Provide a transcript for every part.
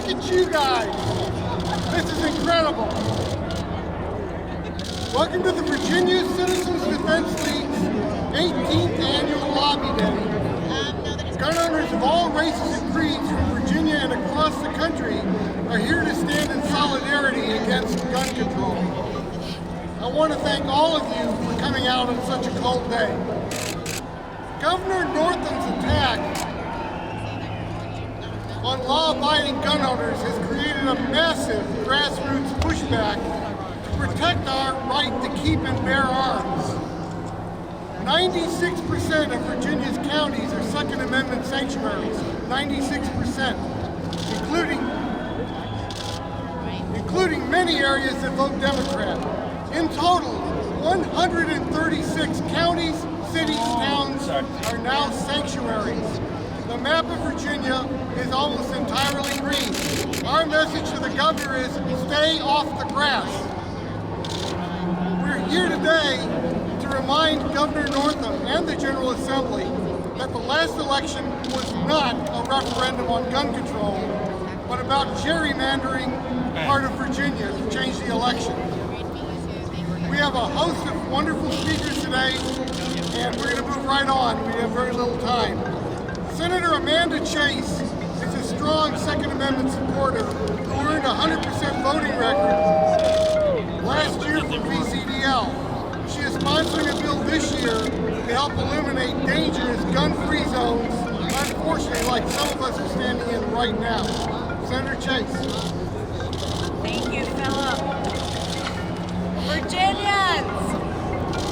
Look at you guys. This is incredible. Welcome to the Virginia Citizens Defense League's 18th annual lobby day. Gun owners of all races and creeds from Virginia and across the country are here to stand in solidarity against gun control. I want to thank all of you for coming out on such a cold day. Governor Northam's attack on law-abiding gun owners has created a massive grassroots pushback to protect our right to keep and bear arms. 96% of Virginia's counties are Second Amendment sanctuaries, 96%, including many areas that vote Democrat. In total, 136 counties, cities, towns are now sanctuaries. The map of Virginia is almost entirely green. Our message to the governor is stay off the grass. We're here today to remind Governor Northam and the General Assembly that the last election was not a referendum on gun control, but about gerrymandering part of Virginia to change the election. We have a host of wonderful speakers today, and we're going to move right on. We have very little time. Senator Amanda Chase is a strong Second Amendment supporter who earned a 100% voting record last year from VCDL. She is sponsoring a bill this year to help eliminate dangerous gun-free zones, unfortunately like some of us are standing in right now. Senator Chase. Thank you, Philip. Virginians,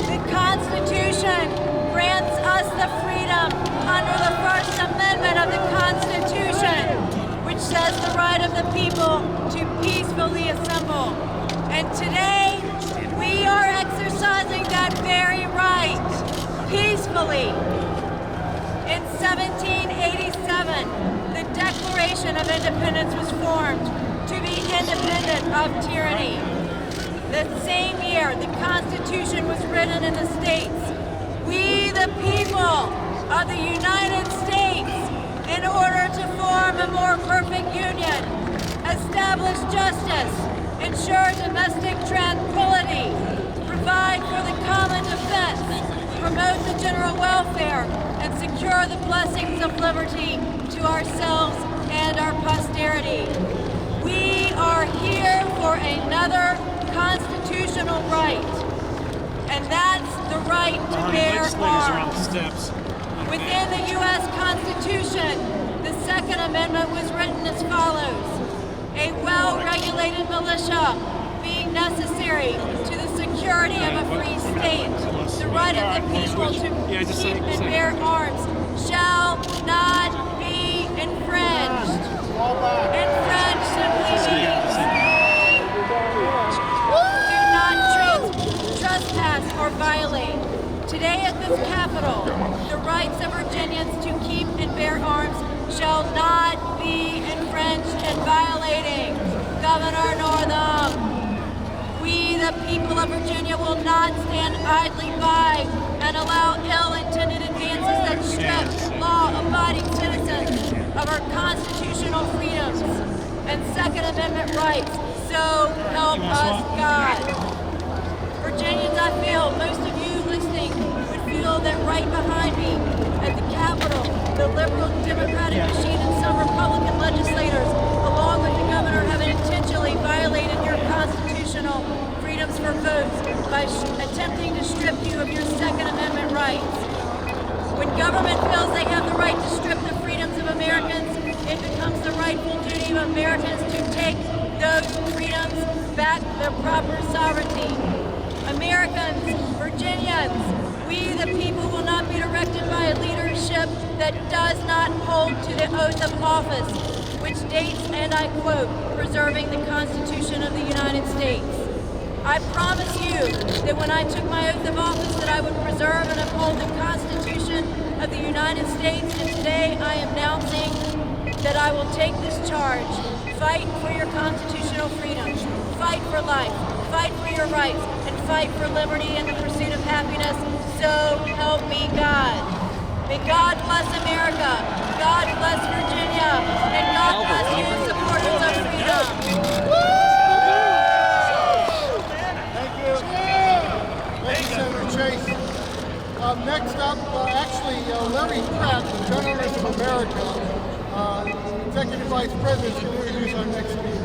the Constitution grants us the freedom under the First Amendment of the Constitution, which says the right of the people to peacefully assemble. And today, we are exercising that very right, peacefully. In 1787, the Declaration of Independence was formed to be independent of tyranny. The same year, the Constitution was written in the states. We, the people of the United States, in order to form a more perfect union, establish justice, ensure domestic tranquility, provide for the common defense, promote the general welfare, and secure the blessings of liberty to ourselves and our posterity. We are here for another constitutional right, and that's the right to bear arms. Within the U.S. Constitution, the Second Amendment was written as follows: a well-regulated militia being necessary to the security of a free state, the right of the people to keep and bear arms shall not be infringed. Infringed simply means do not trespass or violate. Today at this Capitol, the rights of Virginians to keep and bear arms shall not be infringed and violating. Governor Northam, we the people of Virginia will not stand idly by and allow ill-intended advances that strip law-abiding citizens of our constitutional freedoms and Second Amendment rights. So help us God. Virginians, I feel most of you listening would feel that right behind me at the Capitol, the liberal Democratic machine and some Republican legislators, along with the governor, have intentionally violated your constitutional freedoms for votes by attempting to strip you of your Second Amendment rights. When government feels they have the right to strip the freedoms of Americans, it becomes the rightful duty of Americans to take those freedoms back to their proper sovereignty. Americans, Virginians, we the people will not be directed by a leadership that does not hold to the oath of office, which states, and I quote, preserving the Constitution of the United States. I promise you that when I took my oath of office that I would preserve and uphold the Constitution of the United States, and today I am announcing that I will take this charge. Fight for your constitutional freedoms, fight for life, fight for your rights, and fight for liberty and the pursuit of happiness. So help me God. May God bless America, God bless Virginia, and God bless you, supporters of Vice President to introduce our next speaker.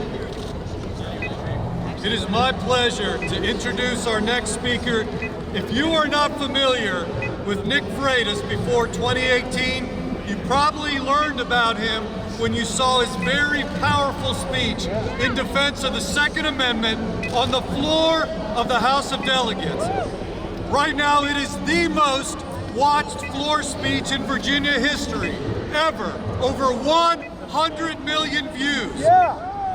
It is my pleasure to introduce our next speaker. If you are not familiar with Nick Freitas before 2018, you probably learned about him when you saw his very powerful speech in defense of the Second Amendment on the floor of the House of Delegates. Right now, it is the most watched floor speech in Virginia history ever. Over 100 million views.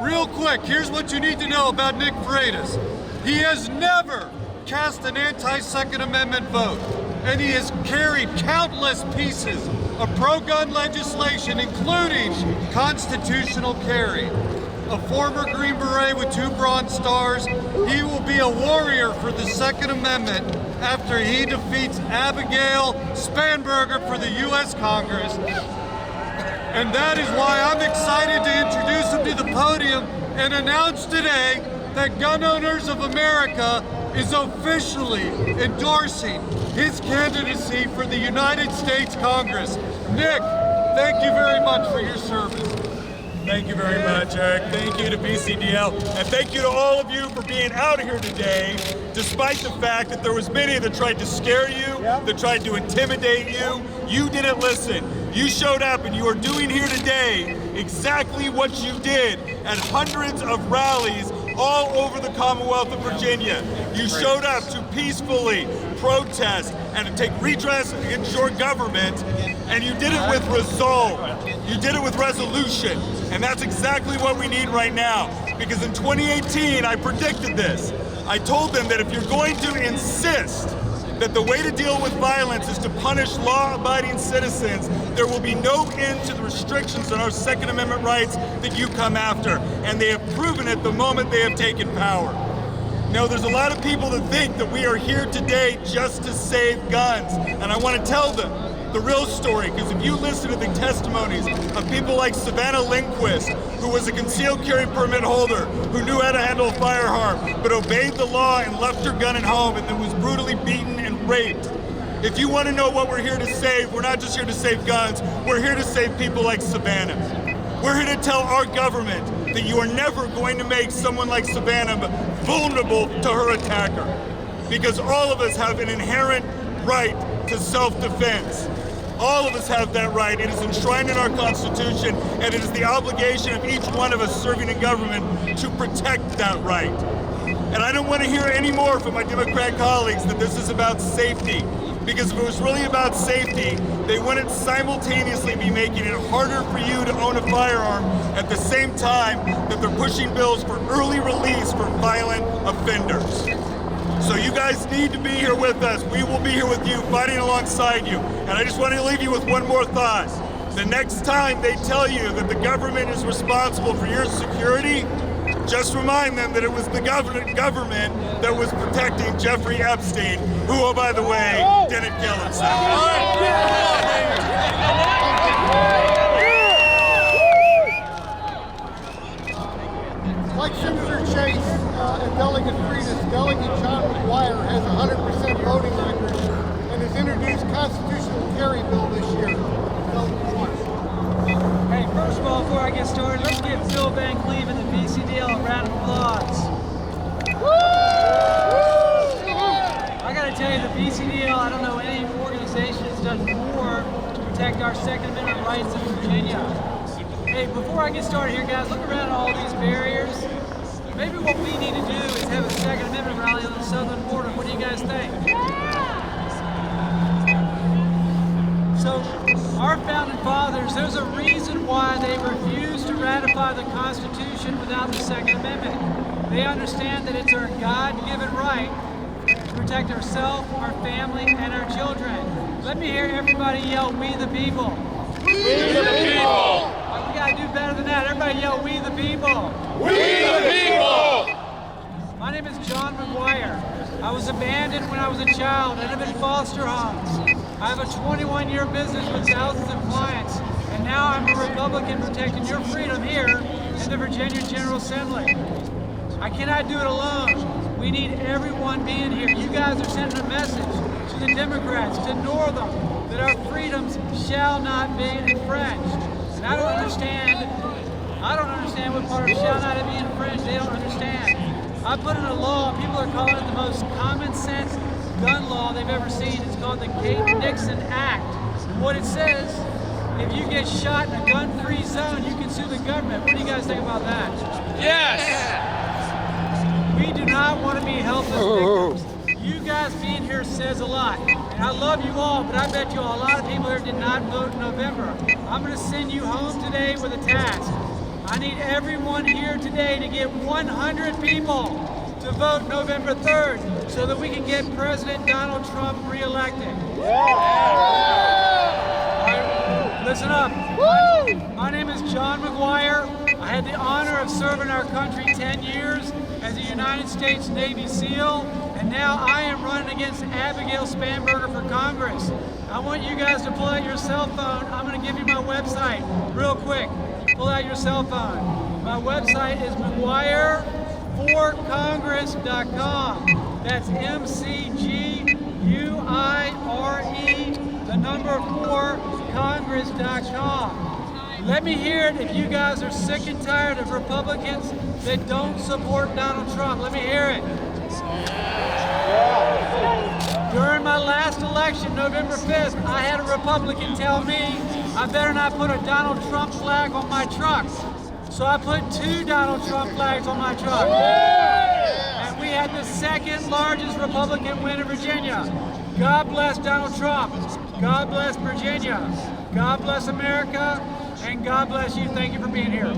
Real quick, here's what you need to know about Nick Freitas. He has never cast an anti-Second Amendment vote, and he has carried countless pieces of pro-gun legislation, including constitutional carry. A former Green Beret with 2 Bronze Stars, he will be a warrior for the Second Amendment after he defeats Abigail Spanberger for the U.S. Congress. And that is why I'm excited to introduce him to the podium and announce today that Gun Owners of America is officially endorsing his candidacy for the United States Congress. Nick, thank you very much for your service. Thank you very much, Eric. Thank you to VCDL, and thank you to all of you for being out here today, despite the fact that there was many that tried to scare you, that tried to intimidate you. You didn't listen. You showed up, and you are doing here today exactly what you did at hundreds of rallies all over the Commonwealth of Virginia. You showed up to peacefully protest and to take redress against your government, and you did it with resolve. You did it with resolution, and that's exactly what we need right now. Because in 2018, I predicted this. I told them that if you're going to insist that the way to deal with violence is to punish law-abiding citizens, there will be no end to the restrictions on our Second Amendment rights that you come after. And they have proven it the moment they have taken power. Now, there's a lot of people that think that we are here today just to save guns. And I want to tell them the real story, because if you listen to the testimonies of people like Savannah Lindquist, who was a concealed carry permit holder, who knew how to handle a firearm, but obeyed the law and left her gun at home and then was brutally beaten and raped. If you want to know what we're here to save, we're not just here to save guns, we're here to save people like Savannah. We're here to tell our government that you are never going to make someone like Savannah vulnerable to her attacker. Because all of us have an inherent right to self-defense. All of us have that right. It is enshrined in our Constitution, and it is the obligation of each one of us serving in government to protect that right. And I don't want to hear any more from my Democrat colleagues that this is about safety. Because if it was really about safety, they wouldn't simultaneously be making it harder for you to own a firearm at the same time that they're pushing bills for early release for violent offenders. So you guys need to be here with us. We will be here with you, fighting alongside you. And I just want to leave you with one more thought. The next time they tell you that the government is responsible for your security, just remind them that it was the government that was protecting Jeffrey Epstein, who, oh, by the way, didn't kill himself. Like Senator Chase and Delegate Freitas, Delegate John Mcguire has a 100% voting record and has introduced constitutional carry bill this year. Hey, first of all, before I get started, let's give Phil Van Cleve and the VCDL a round of applause. I gotta tell you, the VCDL, I don't know any organization that's done more to protect our Second Amendment rights in Virginia. Hey, before I get started here, guys, look around at all these barriers. Maybe what we need to do is have a Second Amendment rally on the southern border. What do you guys think? So, our founding fathers, there's a reason why they refused to ratify the Constitution without the Second Amendment. They understand that it's our God-given right to protect ourselves, our family, and our children. Let me hear everybody yell, "We the people." We the people! We gotta do better than that. Everybody yell, "We the people." We the people! My name is John Mcguire. I was abandoned when I was a child and I'm in foster homes. I have a 21-year business with thousands of clients, and now I'm a Republican protecting your freedom here in the Virginia General Assembly. I cannot do it alone. We need everyone being here. You guys are sending a message to the Democrats, to Northam, that our freedoms shall not be infringed. And I don't understand order shall not be infringed. They don't understand. I put in a law, people are calling it the most common sense gun law they've ever seen. It's called the Nixon Act. And what it says, if you get shot in a gun-free zone, you can sue the government. What do you guys think about that? Yes! We do not want to be helpless victims. You guys being here says a lot. And I love you all, but I bet you a lot of people here did not vote in November. I'm going to send you home today with a task. I need everyone here today to get 100 people to vote November 3rd so that we can get President Donald Trump reelected. Listen up. My name is John Mcguire. I had the honor of serving our country 10 years as a United States Navy SEAL, and now I am running against Abigail Spanberger for Congress. I want you guys to pull out your cell phone. I'm going to give you my website real quick. Pull out your cell phone. My website is McGuireForCongress.com. That's MCGUIRE, the number 4, Congress.com. Let me hear it if you guys are sick and tired of Republicans that don't support Donald Trump. Let me hear it. During my last election, November 5th, I had a Republican tell me I better not put a Donald Trump flag on my truck. So I put 2 Donald Trump flags on my truck. And we had the second largest Republican win in Virginia. God bless Donald Trump. God bless Virginia. God bless America. And God bless you. Thank you for being here.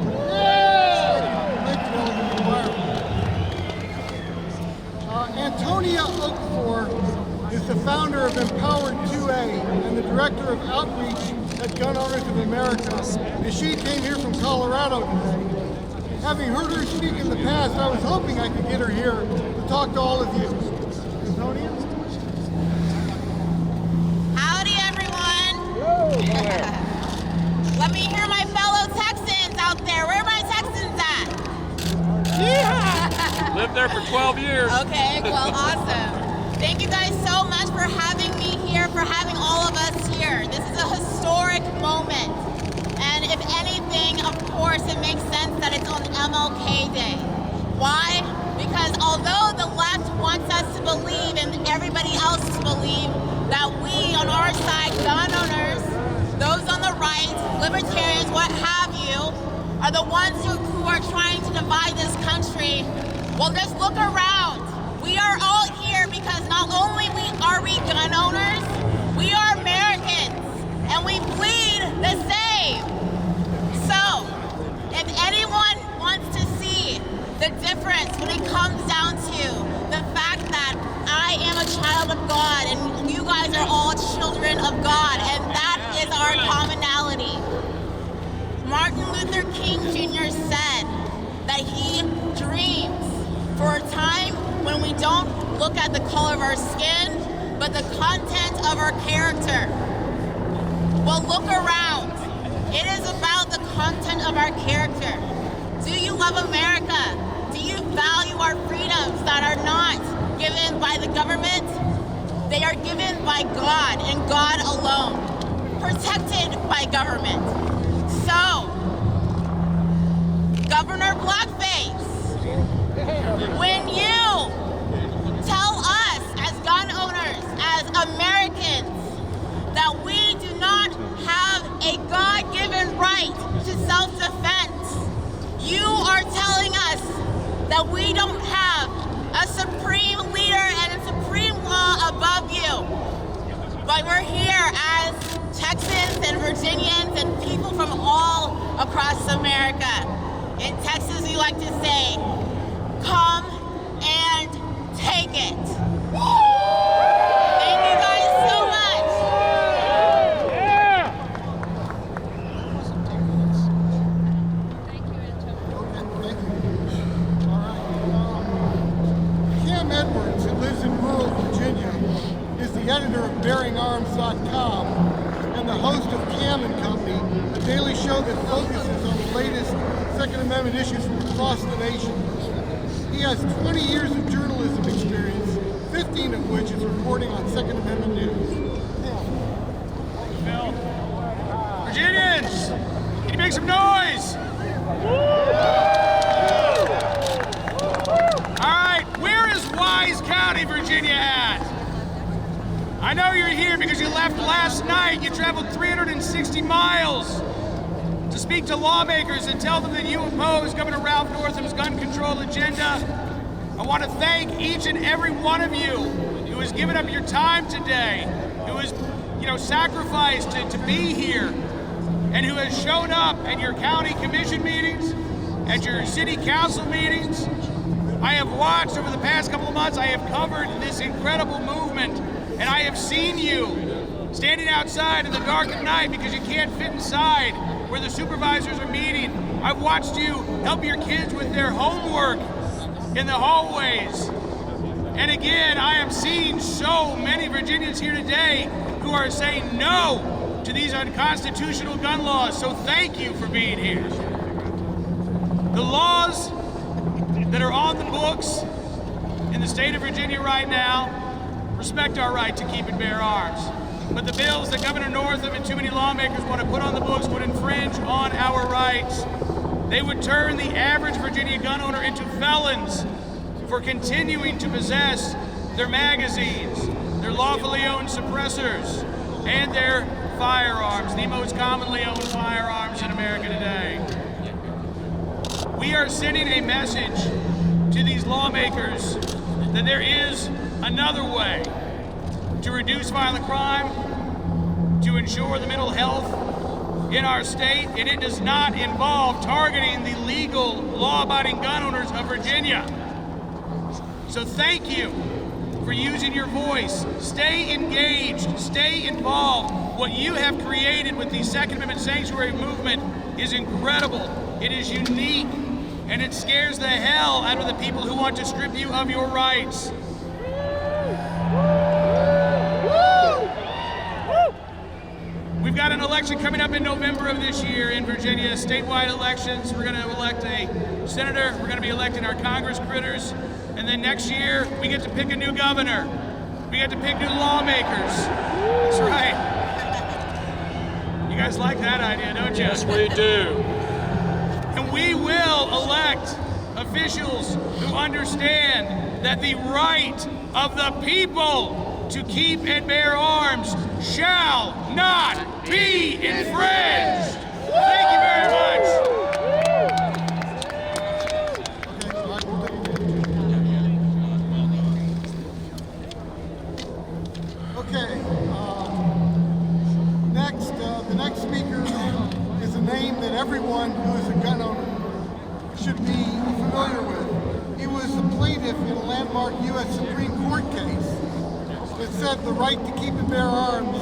Antonia Okafor is the founder of Empowered 2A and the director of outreach at Gun Owners of America, and she came here from Colorado today. Having heard her speak in the past, I was hoping I could get her here to talk to all of you. Antonia? Howdy, everyone. Let me hear my fellow Texans out there. Where are my Texans at? Yeah. Lived there for 12 years. Okay, well, awesome. Thank you guys so much for having me here, for having all of us here. This is a historic moment. And if anything, of course, it makes sense that it's on MLK Day. Why? Because although the left wants us to believe and everybody else to believe that we on our side, gun owners, those on the right, libertarians, what have you, are the ones who are trying to divide this country, well, just look around. We are all here because not only are we gun owners, we are Americans, and we bleed the same. So, if anyone wants to see the difference when it comes down to the fact that I am a child of God and you guys are all children of God, and that is our commonality. Martin Luther King Jr. said that he dreams for a time when we don't look at the color of our skin, but the content of our character. Well, look around. It is about the content of our character. Do you love America? Do you value our freedoms that are not given by the government? They are given by God and God alone, protected by government. So, Governor Blackface, when you tell us as gun owners, as Americans, that we do not have a God-given right to self-defense, you are telling us that we don't have a supreme leader and a supreme law above you. But we're here as Texans and Virginians and people from all across America. In Texas, we like to say, come and take it. Thank you guys so much. Thank you. All right. Cam Edwards, who lives in rural Virginia, is the editor of BearingArms.com and the host of Cam and Company, a daily show that focuses on the latest Second Amendment issues from across the nation. He has 20 years of journalism experience, 15 of which is reporting on Second Amendment news. Virginians, can you make some noise? left last night. You traveled 360 miles to speak to lawmakers and tell them that you oppose Governor Ralph Northam's gun control agenda. I want to thank each and every one of you who has given up your time today, who has, sacrificed to be here, and who has shown up at your county commission meetings, at your city council meetings. I have watched over the past couple of months, I have covered this incredible movement, and I have seen you standing outside in the dark of night because you can't fit inside where the supervisors are meeting. I've watched you help your kids with their homework in the hallways. And again, I am seeing so many Virginians here today who are saying no to these unconstitutional gun laws. So thank you for being here. The laws that are on the books in the state of Virginia right now respect our right to keep and bear arms. But the bills that Governor Northam and too many lawmakers want to put on the books would infringe on our rights. They would turn the average Virginia gun owner into felons for continuing to possess their magazines, their lawfully owned suppressors, and their firearms, the most commonly owned firearms in America today. We are sending a message to these lawmakers that there is another way to reduce violent crime, to ensure the mental health in our state, and it does not involve targeting the legal, law-abiding gun owners of Virginia. So thank you for using your voice. Stay engaged, stay involved. What you have created with the Second Amendment sanctuary movement is incredible. It is unique, and it scares the hell out of the people who want to strip you of your rights. We've got an election coming up in November of this year in Virginia, statewide elections. We're going to elect a senator, we're going to be electing our Congress critters, and then next year we get to pick a new governor. We get to pick new lawmakers. That's right. You guys like that idea, don't you? Yes, we do. And we will elect officials who understand that the right of the people to keep and bear arms shall not be infringed. Thank you very much. Okay, the next speaker is a name that everyone who is a gun owner should be familiar with. He was a plaintiff in a landmark U.S. Supreme Court case that said the right to keep and bear arms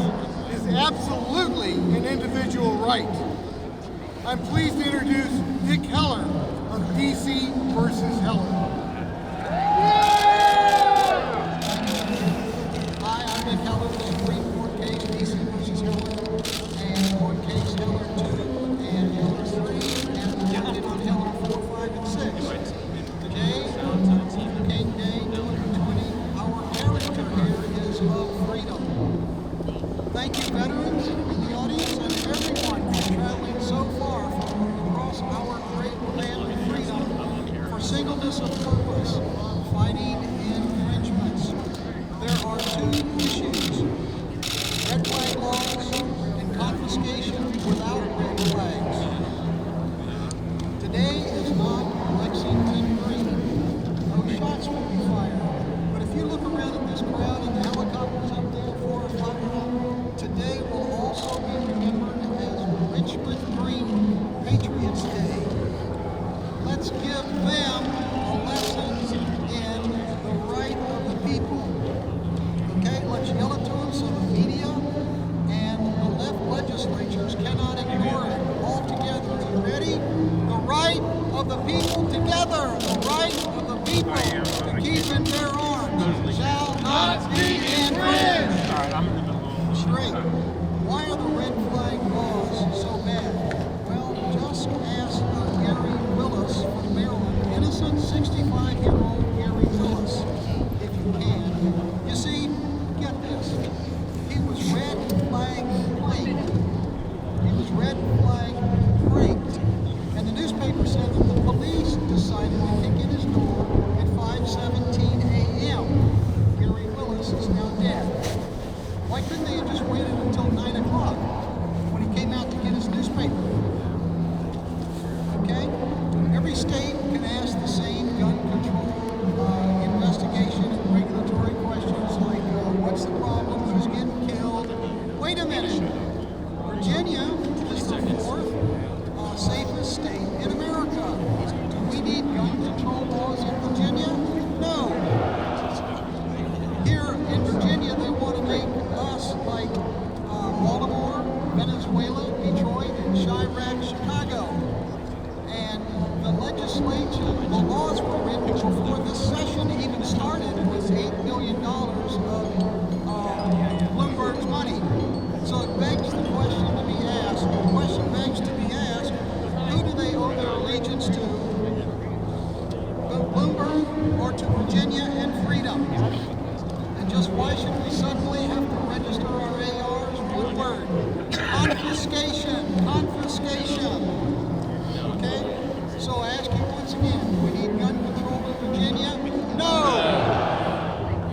is absolutely an individual right. I'm pleased to introduce Dick Heller of DC versus Heller. Hi, I'm Dick Heller, the Supreme Court case, DC versus Heller, and court case Heller 2 and Heller 3, and the judgment on Heller 4, 5, and 6. Today, King Day 2020, our character here is of freedom. Thank you, veterans in the audience, and everyone for traveling so far from across our great land of freedom for singleness of purpose, fighting infringements. There are two issues: red flag laws and confiscation without red flags. Today is not Lexington Green. No shots will be fired. But if you look around at this crowd and the helicopters up there, 4 or 5, today will also be remembered as Richmond Green Patriots Day. Let's give them a lesson in the right of the people. Okay, let's yell it to them so the media and the left legislatures cannot ignore it. All together, are you ready? The right of the people together. The right of the people to keep and bear arms shall not be infringed. Straight. Why are the red flag laws so bad? Well, just ask Gary Willis from Maryland, innocent 65-year-old Gary Willis, if you can. You see, get this. He was red flag plagued. He was red flag raped. And the newspaper said that the police decided to kick in his door at 5:17 a.m. Gary Willis is control laws in Virginia? No. Here in Virginia, they want to make us like Baltimore, Venezuela, Detroit, and Chirac, Chicago. And the legislature, the laws were written before this session even started with $8 million of Bloomberg's money. So it begs the question to be asked, who do they owe their allegiance to? Bloomberg or to Virginia and freedom? And just why should we suddenly have to register our ARs? One word, confiscation, confiscation. Okay? So I ask you once again, do we need gun control in Virginia? No!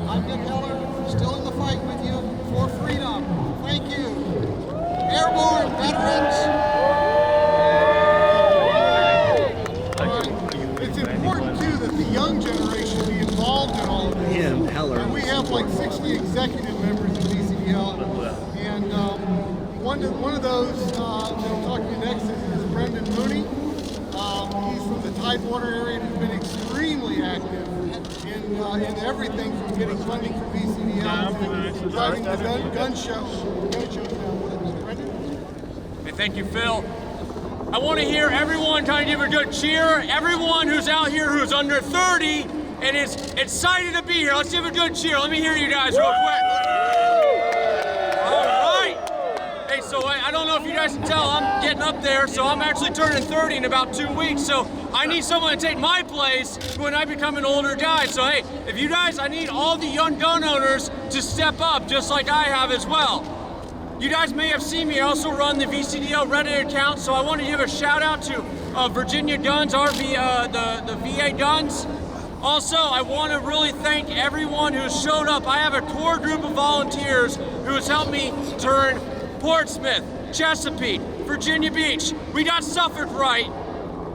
I'm Nick Heller, still in the fight with you for freedom. Thank you. Airborne veterans. It's important too that the young generation be involved in all of this. And we have like 60 executive members of VCDL, and one of those that I'm talking to next is Brendan Mooney. He's from the Tidewater area and has been extremely active in everything from getting funding for VCDL to driving the gun shows down with us. Brendan? Hey, thank you, Phil. I want to hear everyone kind of give a good cheer. Everyone who's out here who's under 30 and is excited to be here. Let's give a good cheer. Let me hear you guys real quick. All right. Hey, so I don't know if you guys can tell, I'm getting up there, so I'm actually turning 30 in about 2 weeks, so I need someone to take my place when I become an older guy. So hey, if you guys, I need all the young gun owners to step up, just like I have as well. You guys may have seen me, I also run the VCDL Reddit account, so I want to give a shout out to Virginia Guns, the VA Guns. Also, I want to really thank everyone who showed up. I have a core group of volunteers who has helped me turn Portsmouth, Chesapeake, Virginia Beach. We got Suffolk right,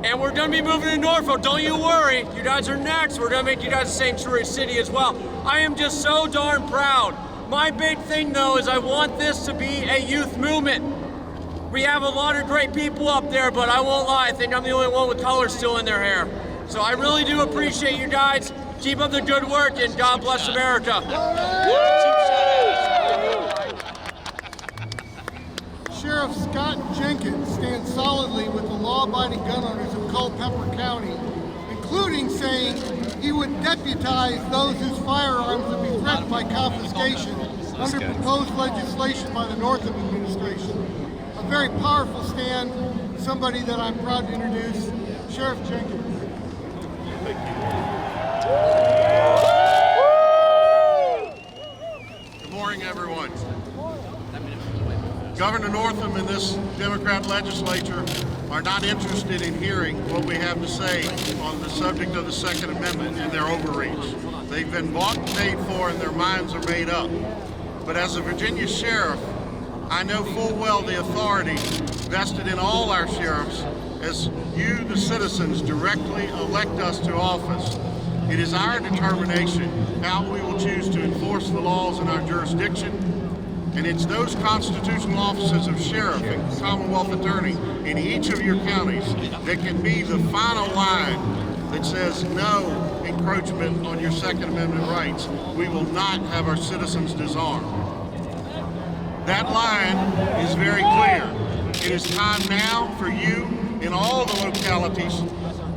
and we're going to be moving to Norfolk. Don't you worry, you guys are next. We're going to make you guys a sanctuary city as well. I am just so darn proud. My big thing though is I want this to be a youth movement. We have a lot of great people up there, but I won't lie, I think I'm the only one with color still in their hair. So I really do appreciate you guys. Keep up the good work and God bless America. Sheriff Scott Jenkins stands solidly with the law-abiding gun owners of Culpeper County, including saying he would deputize those whose firearms would be threatened by confiscation under proposed legislation by the Northam administration. A very powerful stand, somebody that I'm proud to introduce, Sheriff Jenkins. Good morning, everyone. Governor Northam and this Democrat legislature are not interested in hearing what we have to say on the subject of the Second Amendment and their overreach. They've been bought and paid for and their minds are made up. But as a Virginia sheriff, I know full well the authority vested in all our sheriffs as you, the citizens, directly elect us to office. It is our determination how we will choose to enforce the laws in our jurisdiction, and it's those constitutional offices of sheriff and Commonwealth attorney in each of your counties that can be the final line that says no encroachment on your Second Amendment rights. We will not have our citizens disarmed. That line is very clear. It is time now for you in all the localities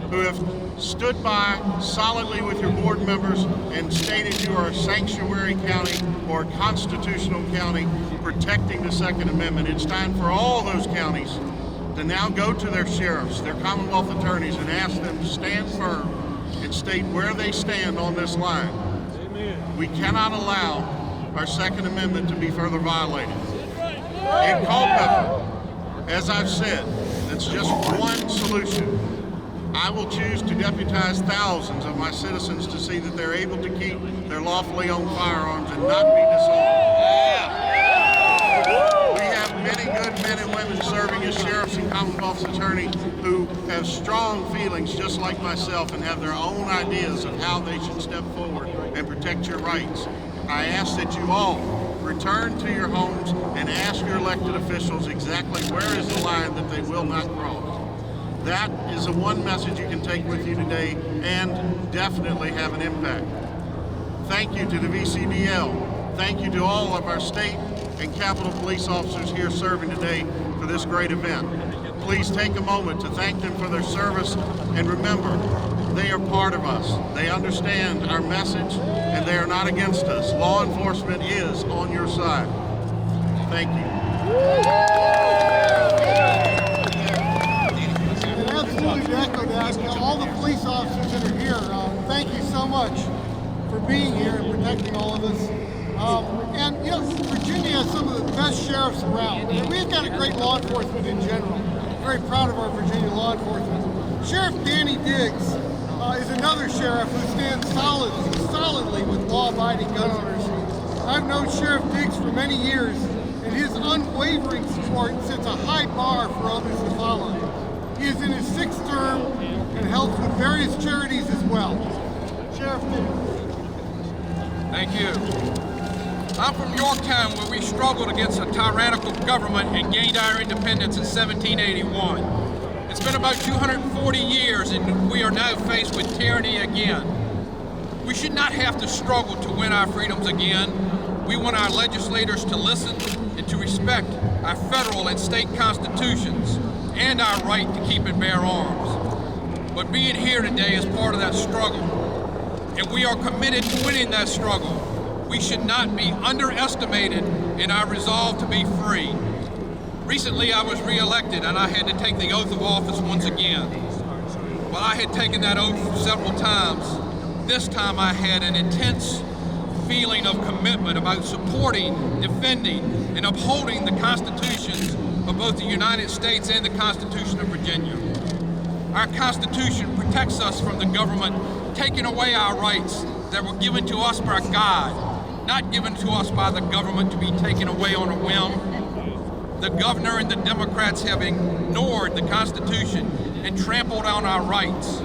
who have stood by solidly with your board members and stated you are a sanctuary county or a constitutional county protecting the Second Amendment. It's time for all those counties to now go to their sheriffs, their Commonwealth attorneys, and ask them to stand firm and state where they stand on this line. We cannot allow our Second Amendment to be further violated. In Culpeper, as I've said, that's just one solution. I will choose to deputize thousands of my citizens to see that they're able to keep their lawfully owned firearms and not be disarmed. We have many good men and women serving as sheriffs and Commonwealth's attorney who have strong feelings just like myself and have their own ideas of how they should step forward and protect your rights. I ask that you all return to your homes and ask your elected officials exactly where is the line that they will not cross. That is the one message you can take with you today and definitely have an impact. Thank you to the VCDL. Thank you to all of our state and Capitol Police officers here serving today for this great event. Please take a moment to thank them for their service, and remember, they are part of us. They understand our message, and they are not against us. Law enforcement is on your side. Thank you. And absolutely to echo that, all the police officers that are here, thank you so much for being here and protecting all of us. And you know, Virginia has some of the best sheriffs around. And we've got a great law enforcement in general. Very proud of our Virginia law enforcement. Sheriff Danny Diggs is another sheriff who stands solidly with law-abiding gun owners. I've known Sheriff Diggs for many years, and his unwavering support sets a high bar for others to follow. He is in his 6th term and helps with various charities as well. Sheriff Diggs. Thank you. I'm from Yorktown, where we struggled against a tyrannical government and gained our independence in 1781. It's been about 240 years, and we are now faced with tyranny again. We should not have to struggle to win our freedoms again. We want our legislators to listen and to respect our federal and state constitutions and our right to keep and bear arms. But being here today is part of that struggle, and we are committed to winning that struggle. We should not be underestimated in our resolve to be free. Recently, I was re-elected, and I had to take the oath of office once again. While I had taken that oath several times, this time I had an intense feeling of commitment about supporting, defending, and upholding the constitutions of both the United States and the Constitution of Virginia. Our Constitution protects us from the government taking away our rights that were given to us by God, not given to us by the government to be taken away on a whim. The governor and the Democrats have ignored the Constitution and trampled on our rights.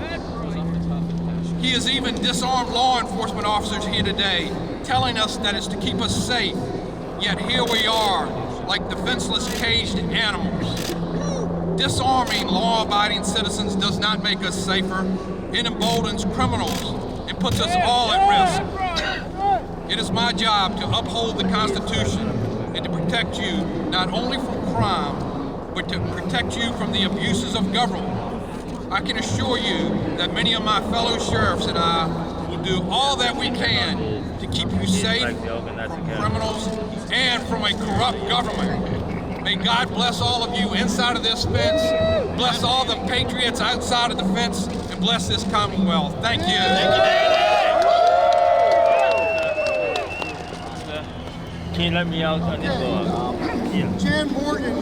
He has even disarmed law enforcement officers here today, telling us that it's to keep us safe. Yet here we are, like defenseless caged animals. Disarming law-abiding citizens does not make us safer. It emboldens criminals and puts us all at risk. It is my job to uphold the Constitution and to protect you not only from crime, but to protect you from the abuses of government. I can assure you that many of my fellow sheriffs and I will do all that we can to keep you safe from criminals and from a corrupt government. May God bless all of you inside of this fence, bless all the patriots outside of the fence, and bless this Commonwealth. Thank you. Can you let me out on this door? Jan Morgan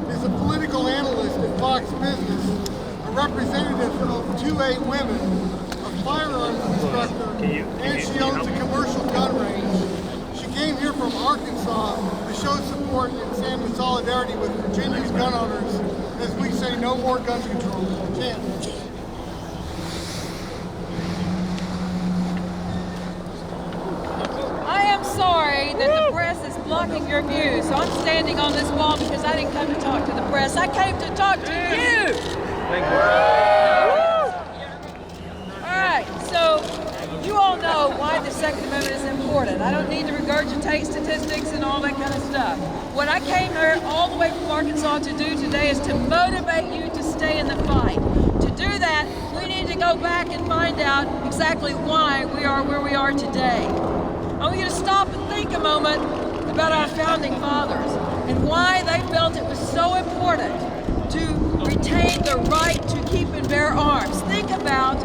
is a political analyst at Fox Business, a representative of 2A Women, a firearms instructor, and she owns a commercial gun range. She came here from Arkansas to show support and stand in solidarity with Virginia's gun owners as we say no more gun control. Jan. I am sorry that the press is blocking your view, so I'm standing on this wall because I didn't come to talk to the press. I came to talk to you. Thank you. All right, so you all know why the Second Amendment is important. I don't need to regurgitate statistics and all that kind of stuff. What I came here all the way from Arkansas to do today is to motivate you to stay in the fight. To do that, we need to go back and find out exactly why we are where we are today. I want you to stop and think a moment about our founding fathers and why they felt it was so important to retain the right to keep and bear arms. Think about,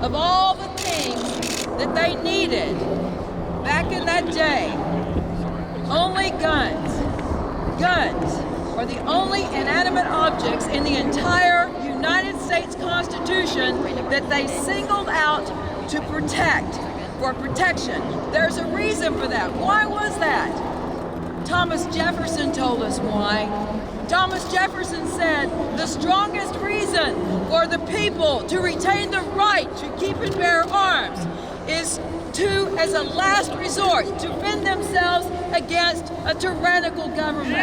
of all the things that they needed back in that day, only guns. Guns are the only inanimate objects in the entire United States Constitution that they singled out to protect, for protection. There's a reason for that. Why was that? Thomas Jefferson told us why. Thomas Jefferson said, the strongest reason for the people to retain the right to keep and bear arms is to, as a last resort, to defend themselves against a tyrannical government.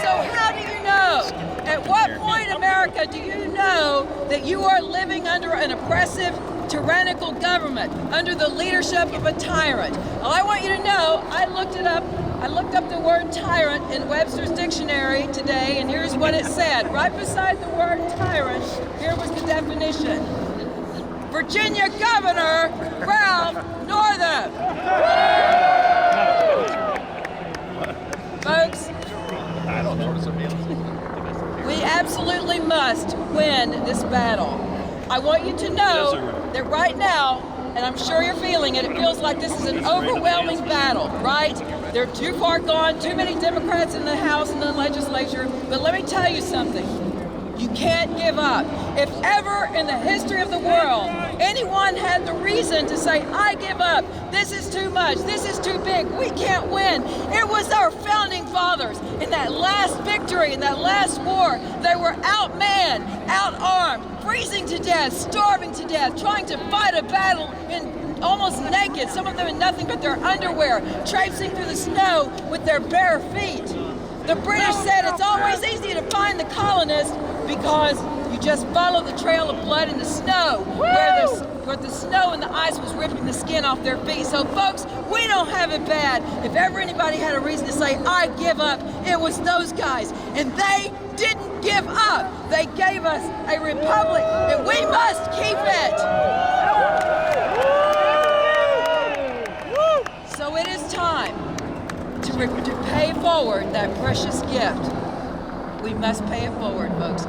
So how do you know, At what point, America, do you know that you are living under an oppressive, tyrannical government, under the leadership of a tyrant? Well, I want you to know, I looked it up. I looked up the word tyrant in Webster's dictionary today, and here's what it said. Right beside the word tyrant, here was the definition. Virginia Governor Ralph Northam. Folks, we absolutely must win this battle. I want you to know that right now, and I'm sure you're feeling it, it feels like this is an overwhelming battle, right? They're too far gone, too many Democrats in the House and the legislature, but let me tell you something. You can't give up. If ever in the history of the world anyone had the reason to say, I give up, this is too much, this is too big, we can't win, it was our founding fathers. In that last victory, in that last war, they were outmanned, outarmed, freezing to death, starving to death, trying to fight a battle in almost naked, some of them in nothing but their underwear, traipsing through the snow with their bare feet. The British said it's always easy to find the colonists because you just follow the trail of blood in the snow, where the snow and the ice was ripping the skin off their feet. So folks, we don't have it bad. If ever anybody had a reason to say, I give up, it was those guys. And they didn't give up. They gave us a republic, and we must keep it. So it is time to pay forward that precious gift. We must pay it forward, folks.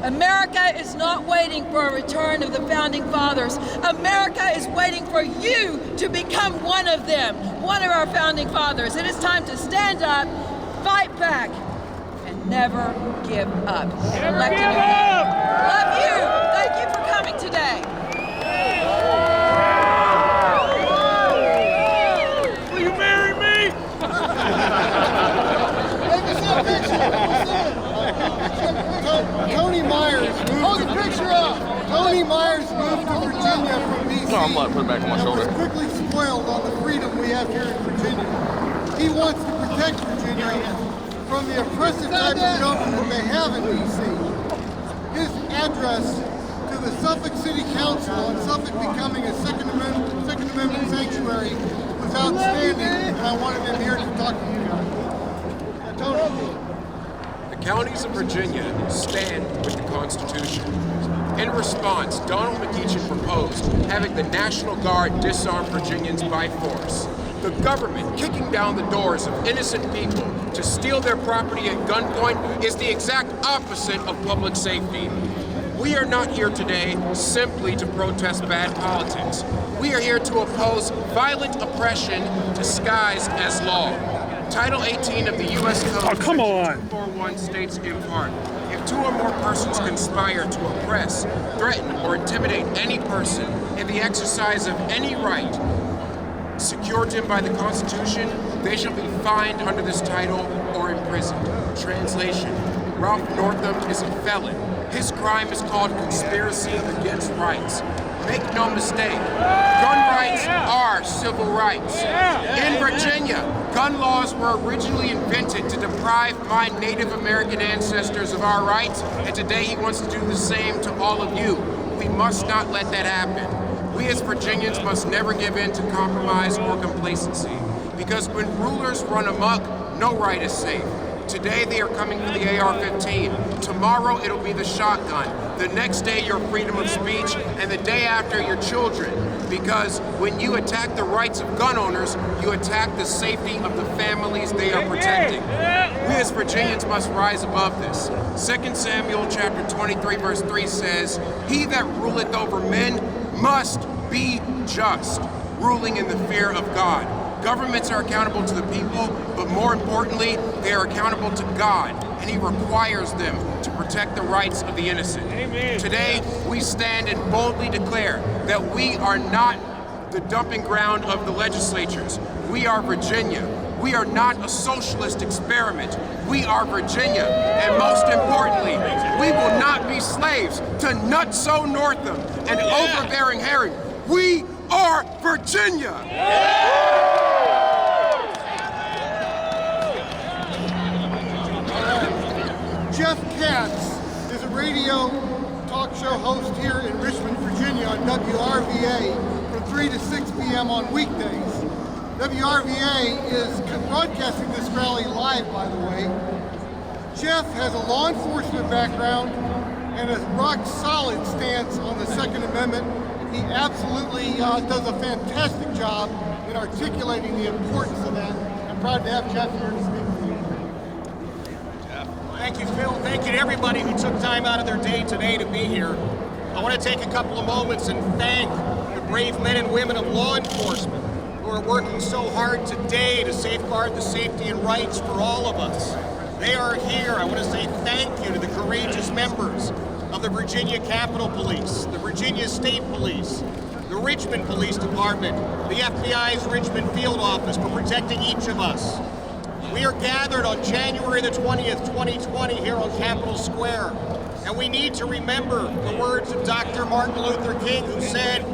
America is not waiting for a return of the founding fathers. America is waiting for you to become one of them, one of our founding fathers. It is time to stand up, fight back, and never give up. Love you. Thank you for coming today. Will you marry me? Tony Myers moved to Tony Myers moved to Virginia from D.C. No, I'm not putting it back on my shoulder. And was quickly spoiled on the freedom we have here in Virginia. He wants to protect Virginia from the oppressive type of government they have in D.C. His address to the Suffolk City Council on Suffolk becoming a Second Amendment sanctuary was outstanding, and I wanted him here to talk to you guys. Tony. The counties of Virginia stand with the Constitution. In response, Donald McGeechan proposed having the National Guard disarm Virginians by force. The government kicking down the doors of innocent people to steal their property at gunpoint is the exact opposite of public safety. We are not here today simply to protest bad politics. We are here to oppose violent oppression disguised as law. Title 18 of the U.S. Code, Section 241 states in part, if two or more persons conspire to oppress, threaten, or intimidate any person in the exercise of any right secured to him by the Constitution, they shall be fined under this title or imprisoned. Translation: Ralph Northam is a felon. His crime is called conspiracy against rights. Make no mistake, gun rights are civil rights. In Virginia, gun laws were originally invented to deprive my Native American ancestors of our rights, and today he wants to do the same to all of you. We must not let that happen. We as Virginians must never give in to compromise or complacency, because when rulers run amok, no right is safe. Today they are coming for the AR-15. Tomorrow it'll be the shotgun. The next day your freedom of speech, and the day after your children. Because when you attack the rights of gun owners, you attack the safety of the families they are protecting. We as Virginians must rise above this. 2 Samuel chapter 23 verse 3 says, "He that ruleth over men must be just, ruling in the fear of God." Governments are accountable to the people, but more importantly, they are accountable to God, and He requires them to protect the rights of the innocent. Amen. Today, we stand and boldly declare that we are not the dumping ground of the legislatures. We are Virginia. We are not a socialist experiment. We are Virginia, and most importantly, we will not be slaves to Nutso Northam and overbearing Herring. We are Virginia! Jeff Katz radio talk show host here in Richmond, Virginia on WRVA from 3 to 6 p.m. on weekdays. WRVA is broadcasting this rally live, by the way. Jeff has a law enforcement background and a rock-solid stance on the Second Amendment. He absolutely does a fantastic job in articulating the importance of that. I'm proud to have Jeff here to speak to you. Thank you, Phil. Thank you to everybody who took time out of their day today to be here. I want to take a couple of moments and thank the brave men and women of law enforcement who are working so hard today to safeguard the safety and rights for all of us. They are here. I want to say thank you to the courageous members of the Virginia Capitol Police, the Virginia State Police, the Richmond Police Department, the FBI's Richmond Field Office for protecting each of us. We are gathered on January the 20th, 2020 here on Capitol Square, and we need to remember the words of Dr. Martin Luther King, who said,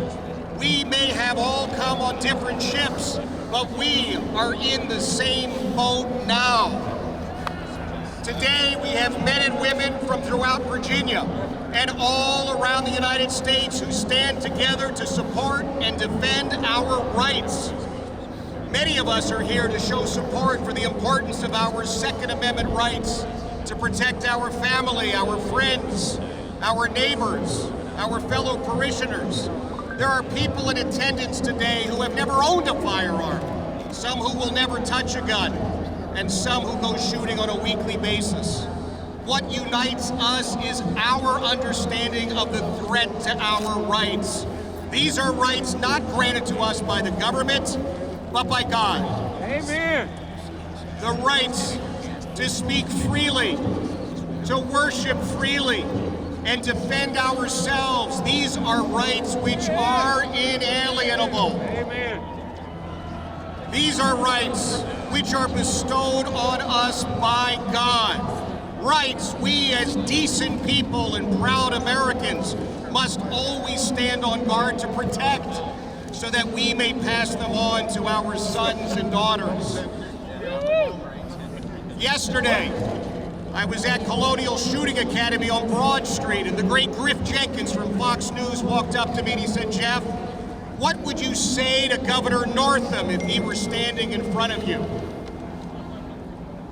"We may have all come on different ships, but we are in the same boat now." Today, we have men and women from throughout Virginia and all around the United States who stand together to support and defend our rights. Many of us are here to show support for the importance of our Second Amendment rights to protect our family, our friends, our neighbors, our fellow parishioners. There are people in attendance today who have never owned a firearm, some who will never touch a gun, and some who go shooting on a weekly basis. What unites us is our understanding of the threat to our rights. These are rights not granted to us by the government, but by God. Amen. The rights to speak freely, to worship freely, and defend ourselves. These are rights which are inalienable. Amen. These are rights which are bestowed on us by God. Rights we as decent people and proud Americans must always stand on guard to protect so that we may pass them on to our sons and daughters. Yesterday, I was at Colonial Shooting Academy on Broad Street, and the great Griff Jenkins from Fox News walked up to me and he said, "Jeff, what would you say to Governor Northam if he were standing in front of you?"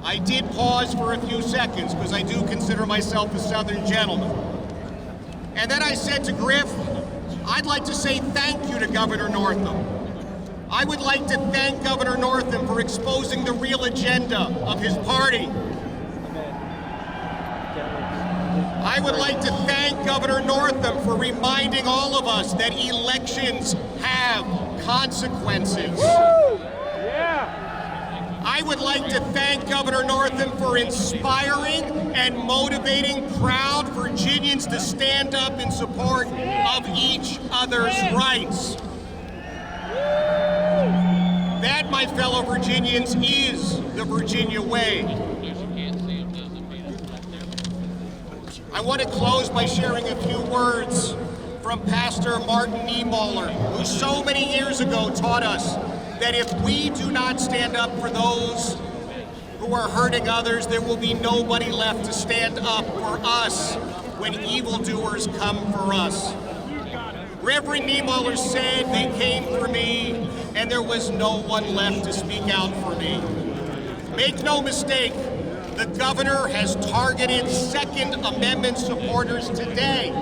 I did pause for a few seconds because I do consider myself a Southern gentleman. And then I said to Griff, "I'd like to say thank you to Governor Northam. I would like to thank Governor Northam for exposing the real agenda of his party. I would like to thank Governor Northam for reminding all of us that elections have consequences. I would like to thank Governor Northam for inspiring and motivating proud Virginians to stand up in support of each other's rights. That, my fellow Virginians, is the Virginia way." I want to close by sharing a few words from Pastor Martin Niemöller, who so many years ago taught us that if we do not stand up for those who are hurting others, there will be nobody left to stand up for us when evildoers come for us. Reverend Niemöller said, "They came for me, and there was no one left to speak out for me." Make no mistake, the governor has targeted Second Amendment supporters today.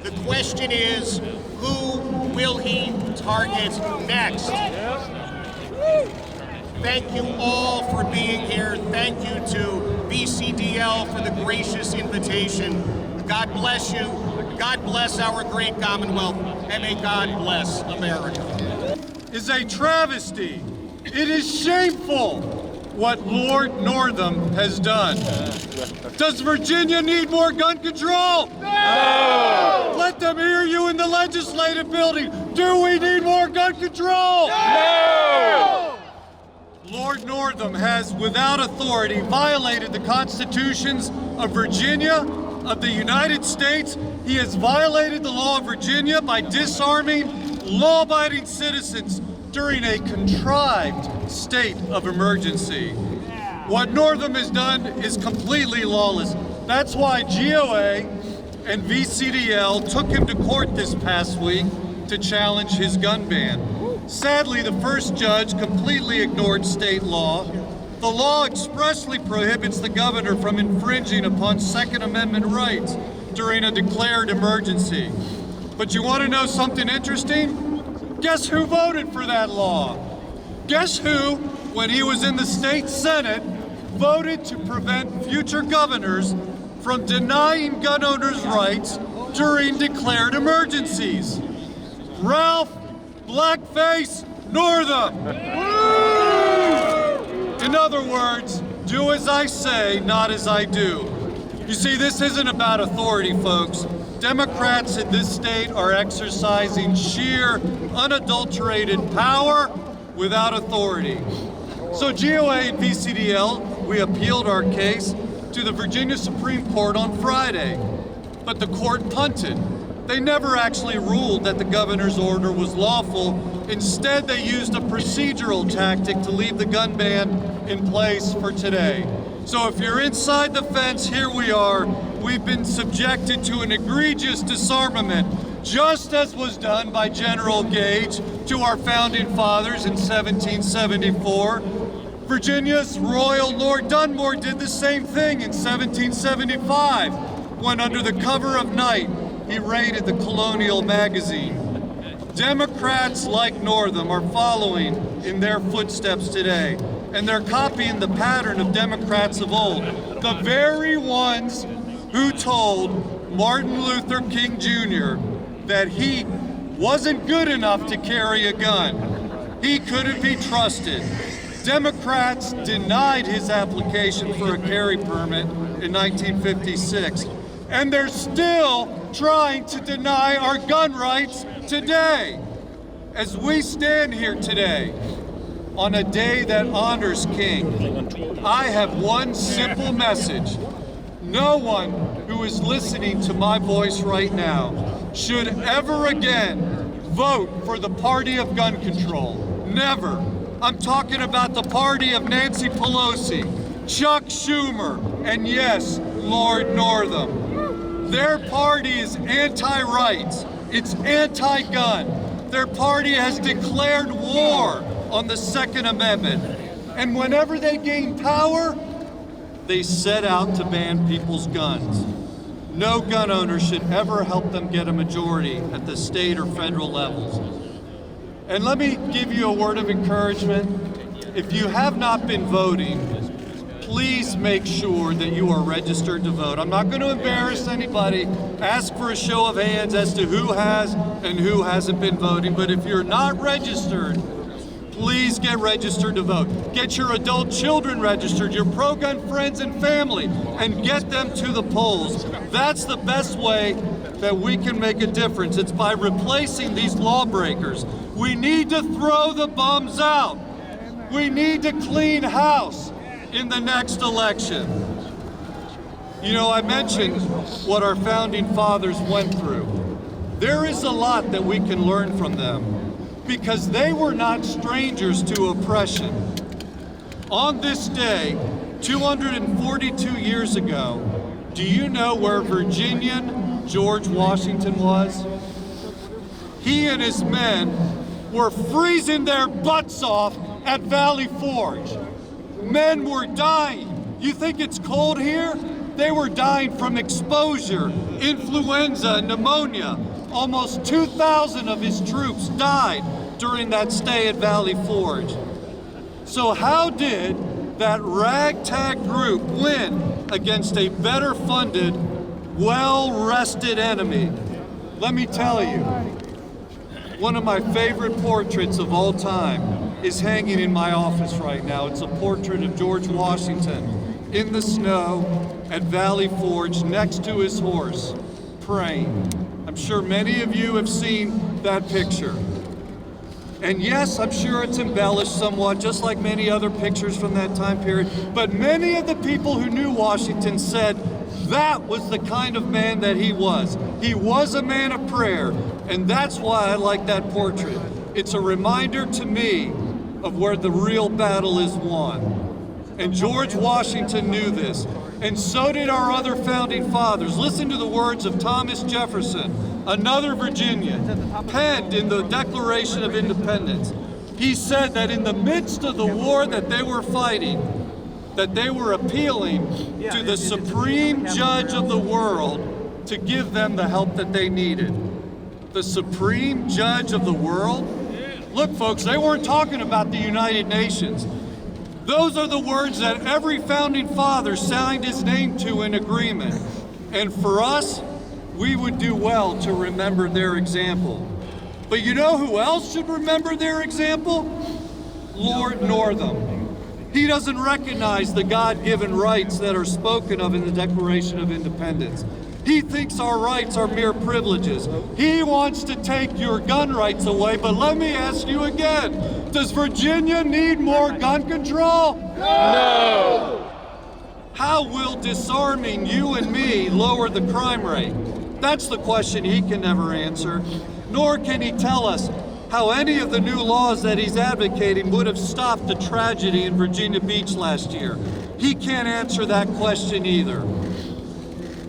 The question is, who will he target next? Thank you all for being here. Thank you to VCDL for the gracious invitation. God bless you. God bless our great Commonwealth, and may God bless America. Is a travesty. It is shameful what Lord Northam has done. Does Virginia need more gun control? No! Let them hear you in the legislative building. Do we need more gun control? No! Lord Northam has, without authority, violated the constitutions of Virginia, of the United States. He has violated the law of Virginia by disarming law-abiding citizens during a contrived state of emergency. What Northam has done is completely lawless. That's why GOA and VCDL took him to court this past week to challenge his gun ban. Sadly, the first judge completely ignored state law. The law expressly prohibits the governor from infringing upon Second Amendment rights during a declared emergency. But you want to know something interesting? Guess who voted for that law? Guess who, when he was in the state Senate, voted to prevent future governors from denying gun owners' rights during declared emergencies? Ralph Blackface Northam! In other words, do as I say, not as I do. You see, this isn't about authority, folks. Democrats in this state are exercising sheer, unadulterated power without authority. So GOA and VCDL, we appealed our case to the Virginia Supreme Court on Friday, but the court punted. They never actually ruled that the governor's order was lawful. Instead, they used a procedural tactic to leave the gun ban in place for today. So if you're inside the fence, here we are. We've been subjected to an egregious disarmament, just as was done by General Gage to our founding fathers in 1774. Virginia's Royal Lord Dunmore did the same thing in 1775, when under the cover of night, he raided the Colonial magazine. Democrats like Northam are following in their footsteps today, and they're copying the pattern of Democrats of old, the very ones who told Martin Luther King Jr. that he wasn't good enough to carry a gun. He couldn't be trusted. Democrats denied his application for a carry permit in 1956, and they're still trying to deny our gun rights today. As we stand here today, on a day that honors King, I have one simple message. No one who is listening to my voice right now should ever again vote for the party of gun control. Never. I'm talking about the party of Nancy Pelosi, Chuck Schumer, and yes, Lord Northam. Their party is anti-rights. It's anti-gun. Their party has declared war on the Second Amendment. And whenever they gain power, they set out to ban people's guns. No gun owner should ever help them get a majority at the state or federal levels. And let me give you a word of encouragement. If you have not been voting, please make sure that you are registered to vote. I'm not going to embarrass anybody, ask for a show of hands as to who has and who hasn't been voting, but if you're not registered, please get registered to vote. Get your adult children registered, your pro-gun friends and family, and get them to the polls. That's the best way that we can make a difference. It's by replacing these lawbreakers. We need to throw the bums out. We need to clean house in the next election. You know, I mentioned what our founding fathers went through. There is a lot that we can learn from them because they were not strangers to oppression. On this day, 242 years ago, do you know where Virginian George Washington was? He and his men were freezing their butts off at Valley Forge. Men were dying. You think it's cold here? They were dying from exposure, influenza, pneumonia. Almost 2,000 of his troops died during that stay at Valley Forge. So how did that ragtag group win against a better funded, well-rested enemy? Let me tell you, one of my favorite portraits of all time is hanging in my office right now. It's a portrait of George Washington in the snow at Valley Forge next to his horse, praying. I'm sure many of you have seen that picture. And yes, I'm sure it's embellished somewhat, just like many other pictures from that time period. But many of the people who knew Washington said that was the kind of man that he was. He was a man of prayer, and that's why I like that portrait. It's a reminder to me of where the real battle is won. And George Washington knew this. And so did our other founding fathers. Listen to the words of Thomas Jefferson, another Virginian, penned in the Declaration of Independence. He said that in the midst of the war that they were fighting, that they were appealing to the supreme judge of the world to give them the help that they needed. The supreme judge of the world? Look, folks, they weren't talking about the United Nations. Those are the words that every founding father signed his name to in agreement. And for us, we would do well to remember their example. But you know who else should remember their example? Lord Northam. He doesn't recognize the God-given rights that are spoken of in the Declaration of Independence. He thinks our rights are mere privileges. He wants to take your gun rights away, but let me ask you again, does Virginia need more gun control? No! How will disarming you and me lower the crime rate? That's the question he can never answer, nor can he tell us how any of the new laws that he's advocating would have stopped the tragedy in Virginia Beach last year. He can't answer that question either.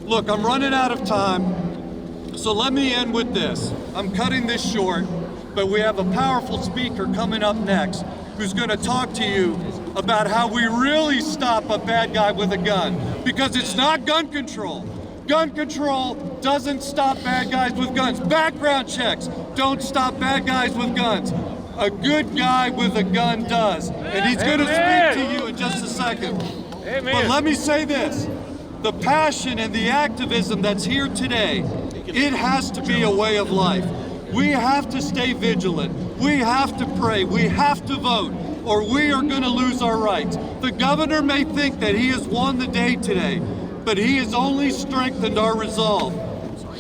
Look, I'm running out of time, so let me end with this. I'm cutting this short, but we have a powerful speaker coming up next who's going to talk to you about how we really stop a bad guy with a gun, because it's not gun control. Gun control doesn't stop bad guys with guns. Background checks don't stop bad guys with guns. A good guy with a gun does, and he's going to speak to you in just a second. Amen. But let me say this. The passion and the activism that's here today, it has to be a way of life. We have to stay vigilant. We have to pray. We have to vote, or we are going to lose our rights. The governor may think that he has won the day today, but he has only strengthened our resolve.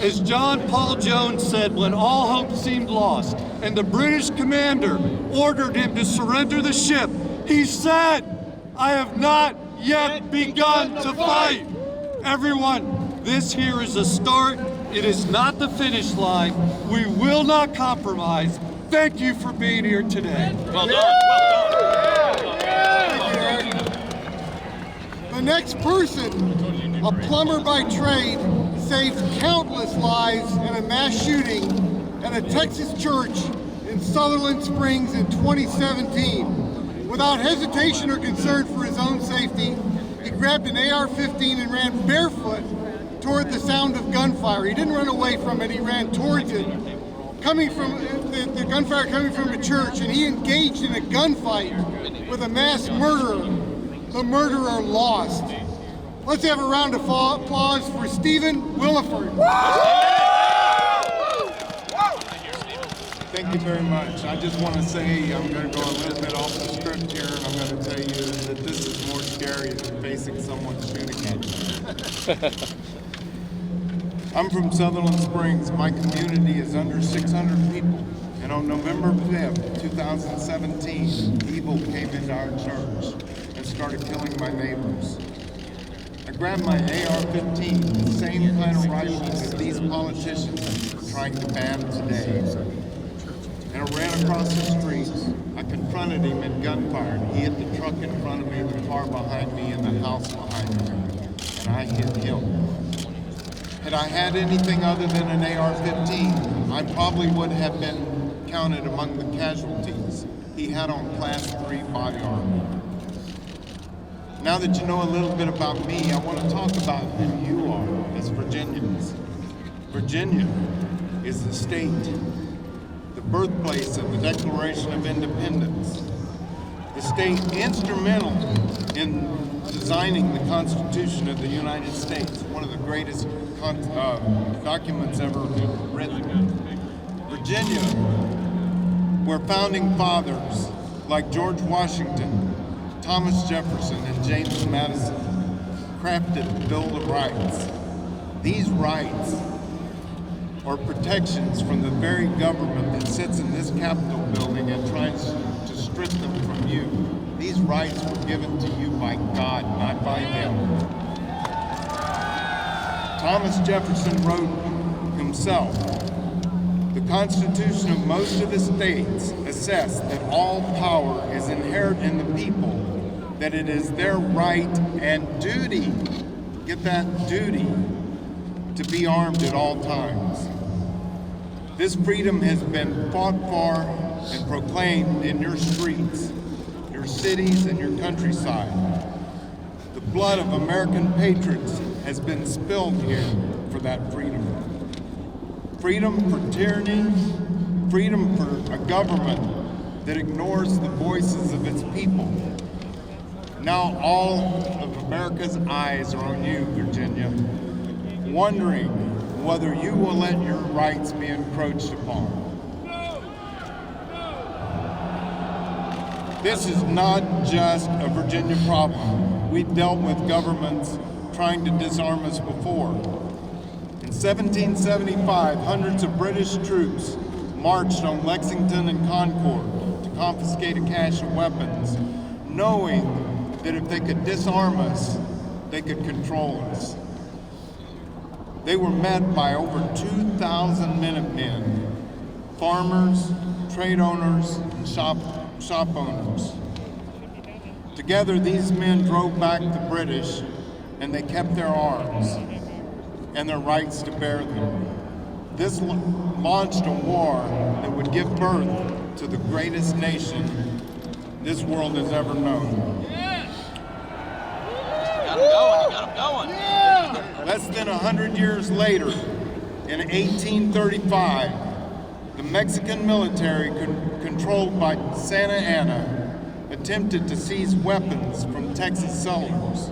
As John Paul Jones said when all hope seemed lost and the British commander ordered him to surrender the ship, he said, "I have not yet begun to fight." Everyone, this here is a start. It is not the finish line. We will not compromise. Thank you for being here today. Well done. Well done. The next person, a plumber by trade, saved countless lives in a mass shooting at a Texas church in Sutherland Springs in 2017. Without hesitation or concern for his own safety, he grabbed an AR-15 and ran barefoot toward the sound of gunfire. He didn't run away from it, he ran towards it. Coming from the gunfire coming from the church, and he engaged in a gunfight with a mass murderer. The murderer lost. Let's have a round of applause for Stephen Williford. Thank you very much. I just want to say I'm going to go a little bit off the script here, and I'm going to tell you that this is more scary than facing someone shooting at you. I'm from Sutherland Springs. My community is under 600 people. And on November 5th, 2017, evil came into our church and started killing my neighbors. I grabbed my AR-15, the same kind of rifle that these politicians are trying to ban today. And I ran across the street. I confronted him at gunfire. He hit the truck in front of me, the car behind me, and the house behind me. And I hit him. Had I had anything other than an AR-15, I probably would have been counted among the casualties. He had on Class 3 body armor. Now that you know a little bit about me, I want to talk about who you are as Virginians. Virginia is the state, the birthplace of the Declaration of Independence, the state instrumental in designing the Constitution of the United States, one of the greatest documents ever written. Virginia, where founding fathers like George Washington, Thomas Jefferson, and James Madison crafted the Bill of Rights. These rights are protections from the very government that sits in this Capitol building and tries to strip them from you. These rights were given to you by God, not by them. Thomas Jefferson wrote himself, "The Constitution of most of the states assess that all power is inherent in the people, that it is their right and duty get that duty to be armed at all times. This freedom has been fought for and proclaimed in your streets, your cities, and your countryside. The blood of American patriots has been spilled here for that freedom. Freedom for tyranny, freedom for a government that ignores the voices of its people. Now all of America's eyes are on you, Virginia, wondering whether you will let your rights be encroached upon. This is not just a Virginia problem. We've dealt with governments trying to disarm us before. In 1775, hundreds of British troops marched on Lexington and Concord to confiscate a cache of weapons, knowing that if they could disarm us, they could control us. They were met by over 2,000 Minutemen, farmers, trade owners, and shop owners. Together, these men drove back the British, and they kept their arms and their rights to bear them. This launched a war that would give birth to the greatest nation this world has ever known. Less than 100 years later, in 1835, the Mexican military, controlled by Santa Anna, attempted to seize weapons from Texas settlers.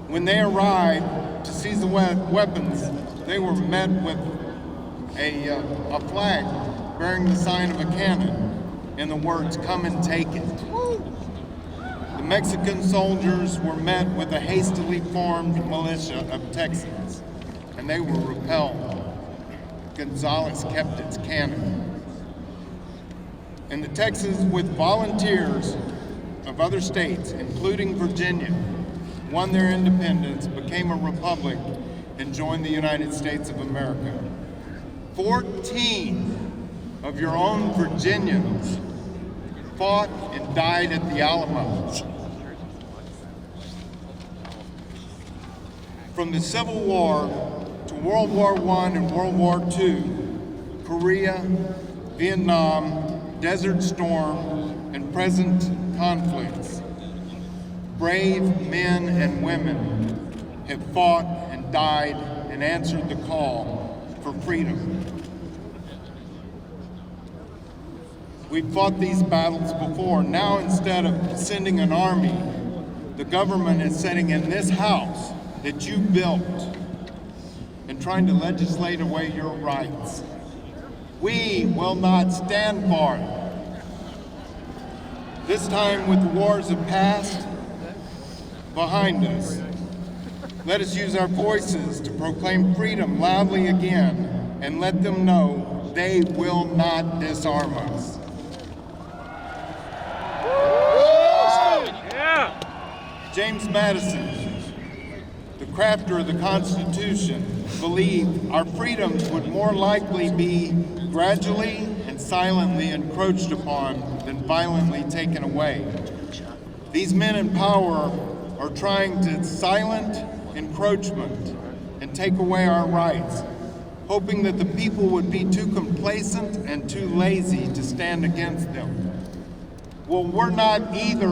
When they arrived to seize the weapons, they were met with a flag bearing the sign of a cannon and the words, "Come and take it." The Mexican soldiers were met with a hastily formed militia of Texans, and they were repelled. Gonzales kept its cannon. And the Texans, with volunteers of other states, including Virginia, won their independence, became a republic, and joined the United States of America. 14 of your own Virginians fought and died at the Alamo. From the Civil War to World War I and World War II, Korea, Vietnam, Desert Storm, and present conflicts, brave men and women have fought and died and answered the call for freedom. We've fought these battles before. Now, instead of sending an army, the government is sitting in this house that you built and trying to legislate away your rights. We will not stand for it. This time, with the wars of past behind us, let us use our voices to proclaim freedom loudly again and let them know they will not disarm us. James Madison, the crafter of the Constitution, believed our freedoms would more likely be gradually and silently encroached upon than violently taken away. These men in power are trying to silent encroachment and take away our rights, hoping that the people would be too complacent and too lazy to stand against them. Well, we're not either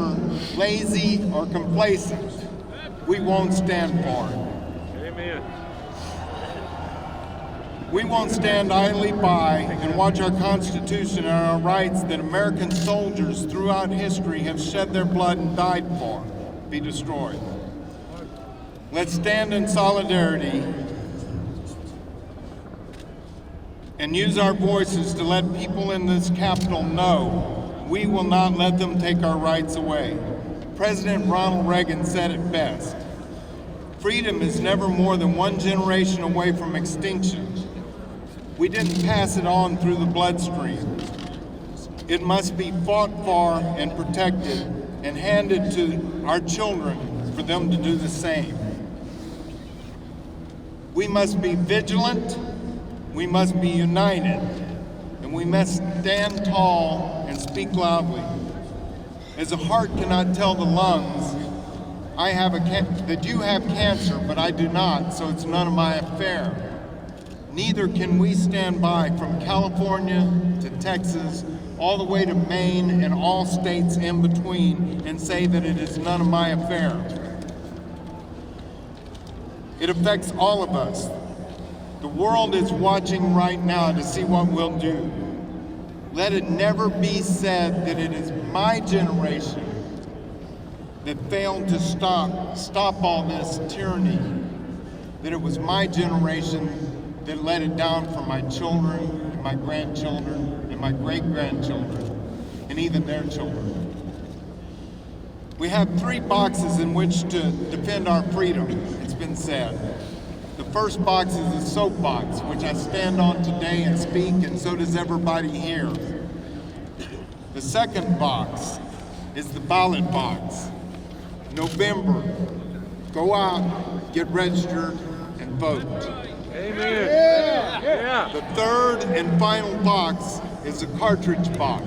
lazy or complacent. We won't stand for it. Amen. We won't stand idly by and watch our Constitution and our rights that American soldiers throughout history have shed their blood and died for be destroyed. Let's stand in solidarity and use our voices to let people in this Capitol know we will not let them take our rights away. President Ronald Reagan said it best. Freedom is never more than one generation away from extinction. We didn't pass it on through the bloodstream. It must be fought for and protected and handed to our children for them to do the same. We must be vigilant, we must be united, and we must stand tall and speak loudly. As a heart cannot tell the lungs, that you have cancer, but I do not, so it's none of my affair. Neither can we stand by from California to Texas, all the way to Maine and all states in between, and say that it is none of my affair. It affects all of us. The world is watching right now to see what we'll do. Let it never be said that it is my generation that failed to stop all this tyranny, that it was my generation that let it down for my children and my grandchildren and my great-grandchildren and even their children. We have 3 boxes in which to defend our freedom, it's been said. The first box is a soapbox, which I stand on today and speak, and so does everybody here. The second box is the ballot box. November, go out, get registered, and vote. Amen. Yeah. The third and final box is a cartridge box.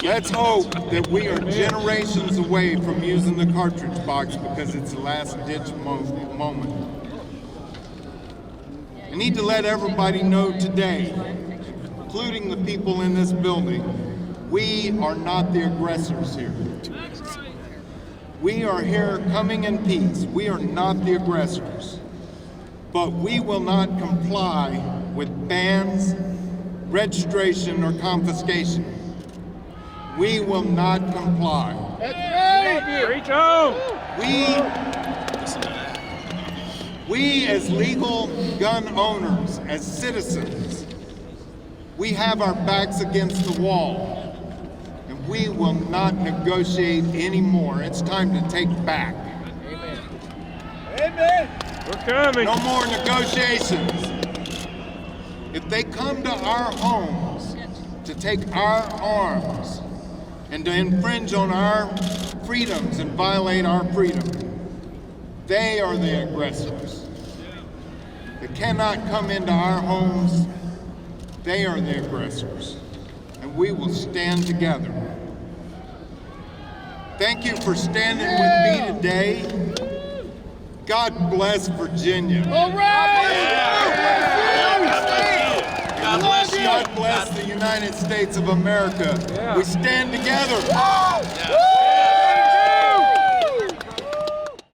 Let's hope that we are generations away from using the cartridge box because it's the last-ditch moment. I need to let everybody know today, including the people in this building, we are not the aggressors here. We are here coming in peace. We are not the aggressors. But we will not comply with bans, registration, or confiscation. We will not comply. That's right! Reach home! We as legal gun owners, as citizens, we have our backs against the wall. And we will not negotiate anymore. It's time to take back. Amen. Amen. We're coming. No more negotiations. If they come to our homes to take our arms and to infringe on our freedoms and violate our freedom, they are the aggressors. They cannot come into our homes. They are the aggressors. And we will stand together. Thank you for standing with me today. God bless Virginia. All right! God bless the United States of America. We stand together.